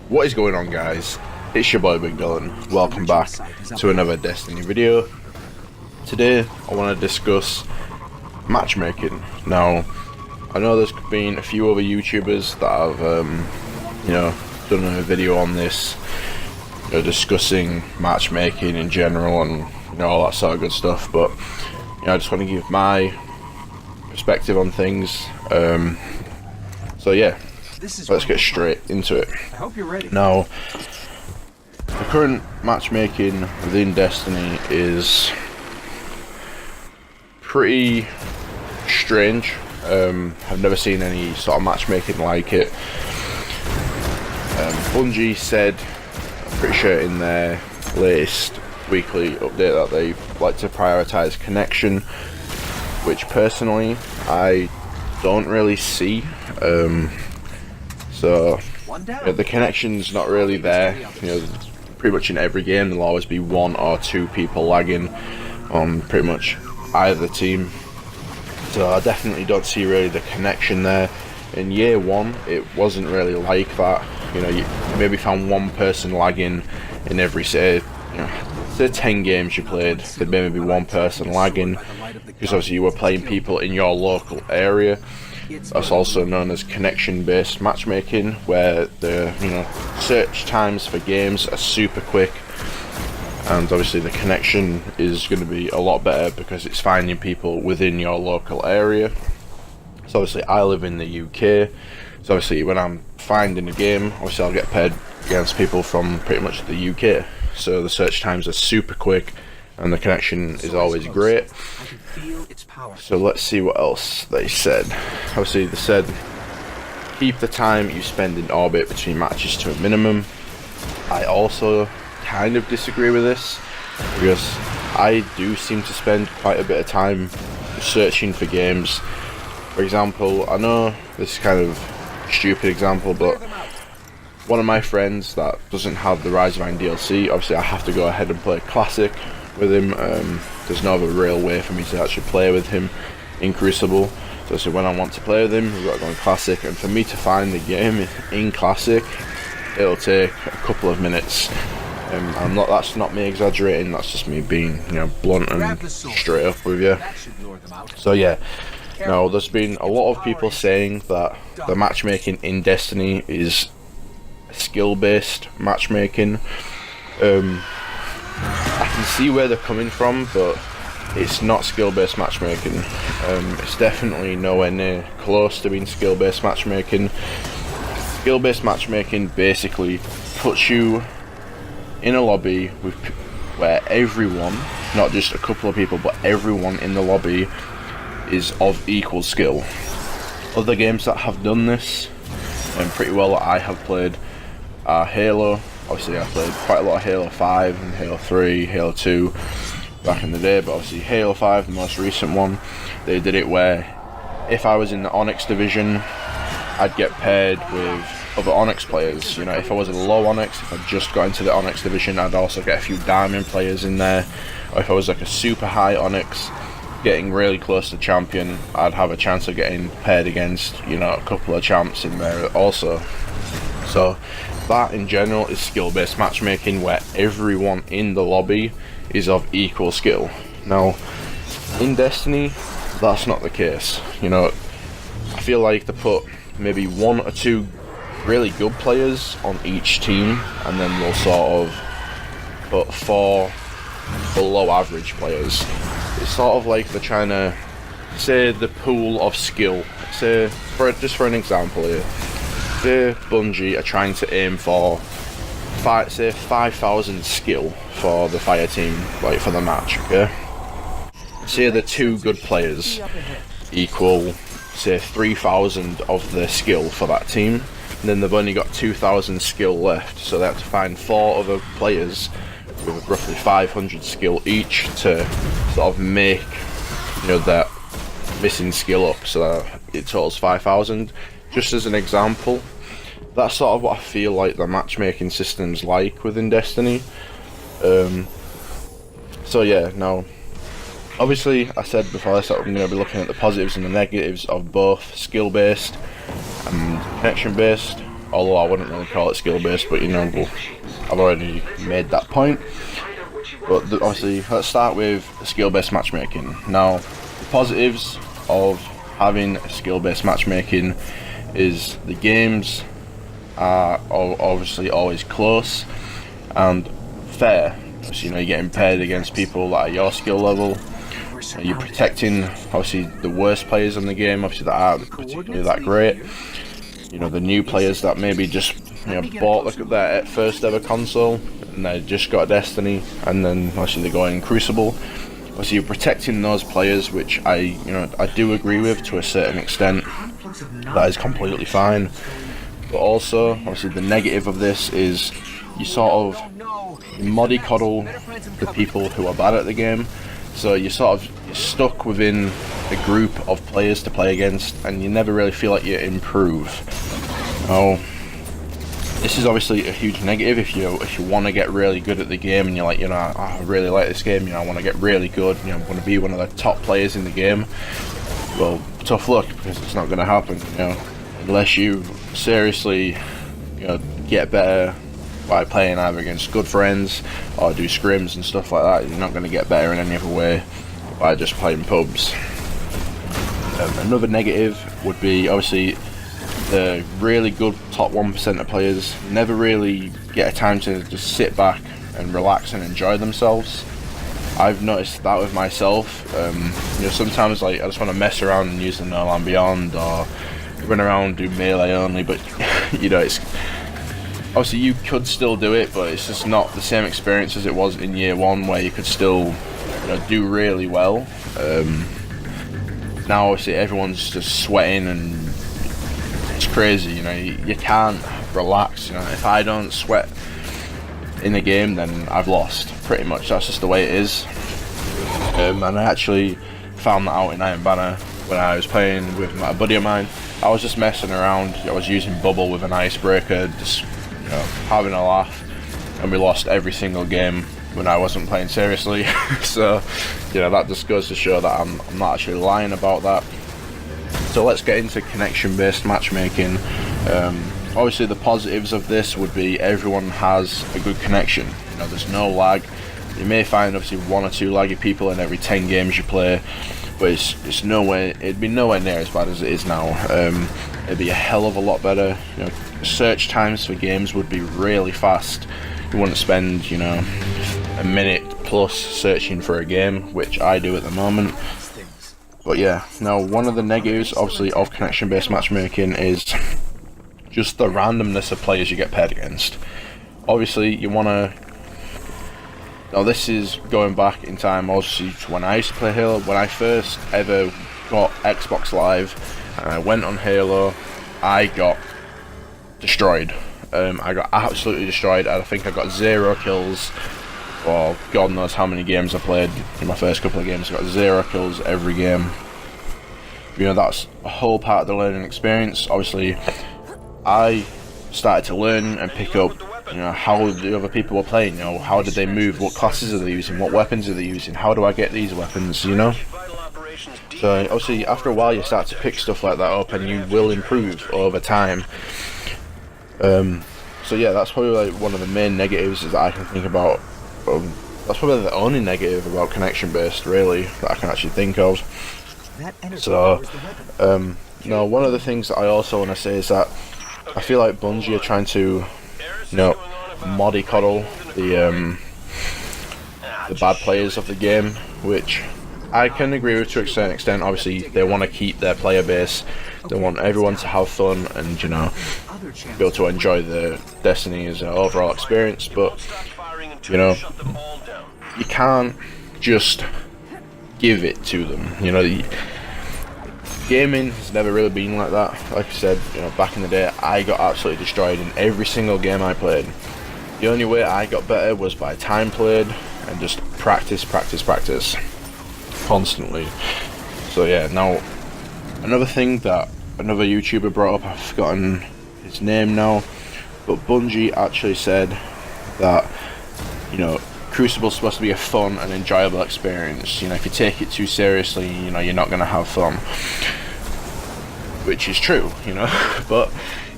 What is going on, guys? It's your boy Big Dylan. Welcome back to another Destiny video. Today I want to discuss matchmaking. Now, I know there's been a few other YouTubers that have done a video on this, discussing matchmaking in general and all that sort of good stuff, but I just want to give my perspective on things. So yeah, let's get straight into it. I hope you're ready. Now, the current matchmaking within Destiny is pretty strange. I've never seen any sort of matchmaking like it. Bungie said, I'm pretty sure in their latest weekly update, that they like to prioritize connection, which personally I don't really see. So the connection's not really there. Pretty much in every game there'll always be one or two people lagging on pretty much either team. So I definitely don't see really the connection there. In year one, it wasn't really like that. You maybe found one person lagging in every say 10 games you played. There'd maybe be one person lagging, because obviously you were playing people in your local area. That's also known as connection-based matchmaking, where the search times for games are super quick, and obviously the connection is going to be a lot better because it's finding people within your local area. So obviously I live in the UK, so obviously when I'm finding a game, obviously I'll get paired against people from pretty much the UK. So the search times are super quick and the connection is always great. So let's see what else they said. Obviously they said keep the time you spend in orbit between matches to a minimum. I also kind of disagree with this, because I do seem to spend quite a bit of time searching for games. For example, I know this is kind of a stupid example, but one of my friends that doesn't have the Rise of Iron DLC, obviously I have to go ahead and play Classic with him. There's no other real way for me to actually play with him in Crucible. So when I want to play with him, we've got to go in Classic, and for me to find the game in Classic, it'll take a couple of minutes. That's not me exaggerating, that's just me being blunt and straight up with you. So yeah, now there's been a lot of people saying that the matchmaking in Destiny is skill-based matchmaking. I can see where they're coming from, but it's not skill-based matchmaking. It's definitely nowhere near close to being skill-based matchmaking. Skill-based matchmaking basically puts you in a lobby where everyone, not just a couple of people, but everyone in the lobby is of equal skill. Other games that have done this, and pretty well that I have played, are Halo. Obviously I played quite a lot of Halo 5 and Halo 3, Halo 2 back in the day, but obviously Halo 5, the most recent one, they did it where if I was in the Onyx division, I'd get paired with other Onyx players. If I was a low Onyx, if I just got into the Onyx division, I'd also get a few Diamond players in there. Or if I was like a super high Onyx, getting really close to champion, I'd have a chance of getting paired against a couple of champs in there also. So that in general is skill-based matchmaking, where everyone in the lobby is of equal skill. Now in Destiny, that's not the case. I feel like they put maybe one or two really good players on each team, and then they'll sort of put 4 below average players. It's sort of like they're trying to say the pool of skill. Say, just for an example here, say Bungie are trying to aim for 5,000 skill for the fire team, like for the match, okay? Say the 2 good players equal, say 3,000 of the skill for that team, and then they've only got 2,000 skill left, so they have to find 4 other players with roughly 500 skill each to sort of make that missing skill up, so that it totals 5,000. Just as an example, that's sort of what I feel like the matchmaking system's like within Destiny. So yeah, now obviously I said before this that I'm going to be looking at the positives and the negatives of both skill based and connection based. although I wouldn't really call it skill based, but you know, I've already made that point. But obviously, let's start with skill based matchmaking. Now, the positives of having skill based matchmaking is the games are obviously always close and fair. So, you know, you're getting paired against people that are your skill level. You're protecting obviously the worst players in the game, obviously that aren't particularly that great. You know, the new players that maybe just, you know, bought their first ever console and they just got Destiny, and then obviously they go in Crucible. Obviously you're protecting those players, which I do agree with to a certain extent. That is completely fine. But also, obviously the negative of this is you sort of mollycoddle the people who are bad at the game. So you're sort of stuck within a group of players to play against, and you never really feel like you improve. Now, this is obviously a huge negative if you want to get really good at the game, and you're like, you know, I really like this game, you know, I want to get really good, you know, I want to be one of the top players in the game. Well, tough luck, because it's not going to happen, you know, unless you seriously, you know, get better by playing either against good friends or do scrims and stuff like that. You're not going to get better in any other way by just playing pubs. Another negative would be obviously the really good top 1% of players never really get a time to just sit back and relax and enjoy themselves. I've noticed that with myself. You know, sometimes like I just want to mess around and use the No Land Beyond or run around, do melee only, but you know, it's obviously you could still do it, but it's just not the same experience as it was in year one, where you could still, you know, do really well. Now obviously everyone's just sweating and it's crazy, you know, you can't relax, you know. If I don't sweat in the game, then I've lost, pretty much. That's just the way it is. And I actually found that out in Iron Banner when I was playing with my buddy of mine. I was just messing around, I was using bubble with an icebreaker, just, you know, having a laugh, and we lost every single game when I wasn't playing seriously. So, you know, that just goes to show that I'm not actually lying about that. So let's get into connection-based matchmaking. Obviously the positives of this would be everyone has a good connection. You know, there's no lag. You may find obviously 1 or 2 laggy people in every 10 games you play, but it'd be nowhere near as bad as it is now. It'd be a hell of a lot better. You know, search times for games would be really fast. You wouldn't spend, you know, a minute plus searching for a game, which I do at the moment. But yeah, now one of the negatives obviously of connection-based matchmaking is just the randomness of players you get paired against. Obviously you want to, now this is going back in time obviously to when I used to play Halo. When I first ever got Xbox Live and I went on Halo, I got destroyed. I got absolutely destroyed. I think I got 0 kills for God knows how many games I played. In my first couple of games I got 0 kills every game. You know, that's a whole part of the learning experience. Obviously I started to learn and pick up, you know, how the other people were playing, you know, how did they move, what classes are they using, what weapons are they using, how do I get these weapons, you know. So obviously after a while you start to pick stuff like that up and you will improve over time. So yeah, that's probably like one of the main negatives that I can think about. That's probably the only negative about connection based really that I can actually think of. So no, one of the things that I also want to say is that I feel like Bungie are trying to, you know, mollycoddle the bad players of the game, which I can agree with to a certain extent. Obviously they want to keep their player base, they want everyone to have fun and, you know, be able to enjoy the Destiny as an overall experience, but, you know, you can't just give it to them. You know, gaming has never really been like that. Like I said, you know, back in the day I got absolutely destroyed in every single game I played. The only way I got better was by time played and just practice constantly. So yeah, now another thing that another YouTuber brought up, I've forgotten his name now, but Bungie actually said that, you know, Crucible's supposed to be a fun and enjoyable experience. You know, if you take it too seriously, you know, you're not going to have fun. Which is true, you know, but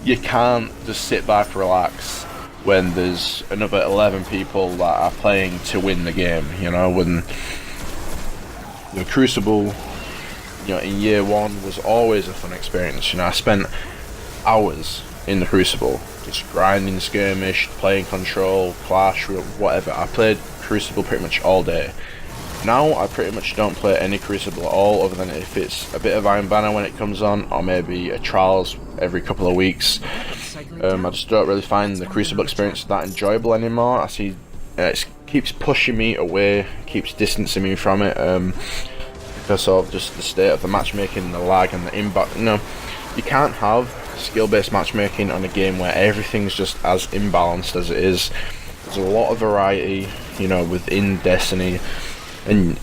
you can't just sit back, relax when there's another 11 people that are playing to win the game. You know, when the Crucible, you know, in year one was always a fun experience. You know, I spent hours in the Crucible just grinding skirmish, playing Control, Clash, whatever. I played Crucible pretty much all day. Now I pretty much don't play any Crucible at all, other than if it's a bit of Iron Banner when it comes on, or maybe a Trials every couple of weeks. I just don't really find the Crucible experience that enjoyable anymore. I see it keeps pushing me away, keeps distancing me from it, because of just the state of the matchmaking, the lag and the inbox. You know, you can't have skill-based matchmaking on a game where everything's just as imbalanced as it is. There's a lot of variety, you know, within Destiny, and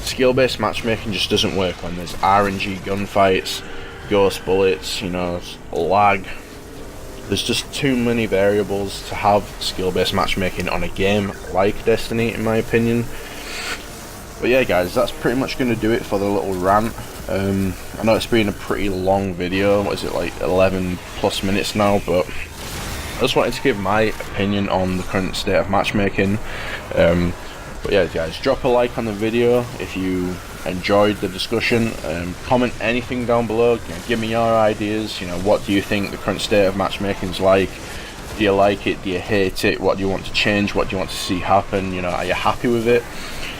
skill-based matchmaking just doesn't work when there's RNG gunfights, ghost bullets, you know, lag. There's just too many variables to have skill-based matchmaking on a game like Destiny, in my opinion. But yeah, guys, that's pretty much going to do it for the little rant. I know it's been a pretty long video. What is it, like 11 plus minutes now? But I just wanted to give my opinion on the current state of matchmaking. But yeah, guys, drop a like on the video if you enjoyed the discussion. Comment anything down below. You know, give me your ideas. You know, what do you think the current state of matchmaking is like? Do you like it? Do you hate it? What do you want to change? What do you want to see happen? You know, are you happy with it?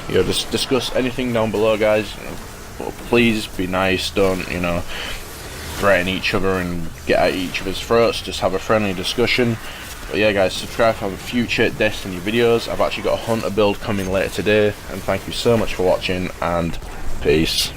You know, just discuss anything down below, guys. You know, but please be nice. Don't, you know, threaten each other and get at each other's throats. Just have a friendly discussion. But yeah, guys, subscribe for future Destiny videos. I've actually got a Hunter build coming later today, and thank you so much for watching, and peace.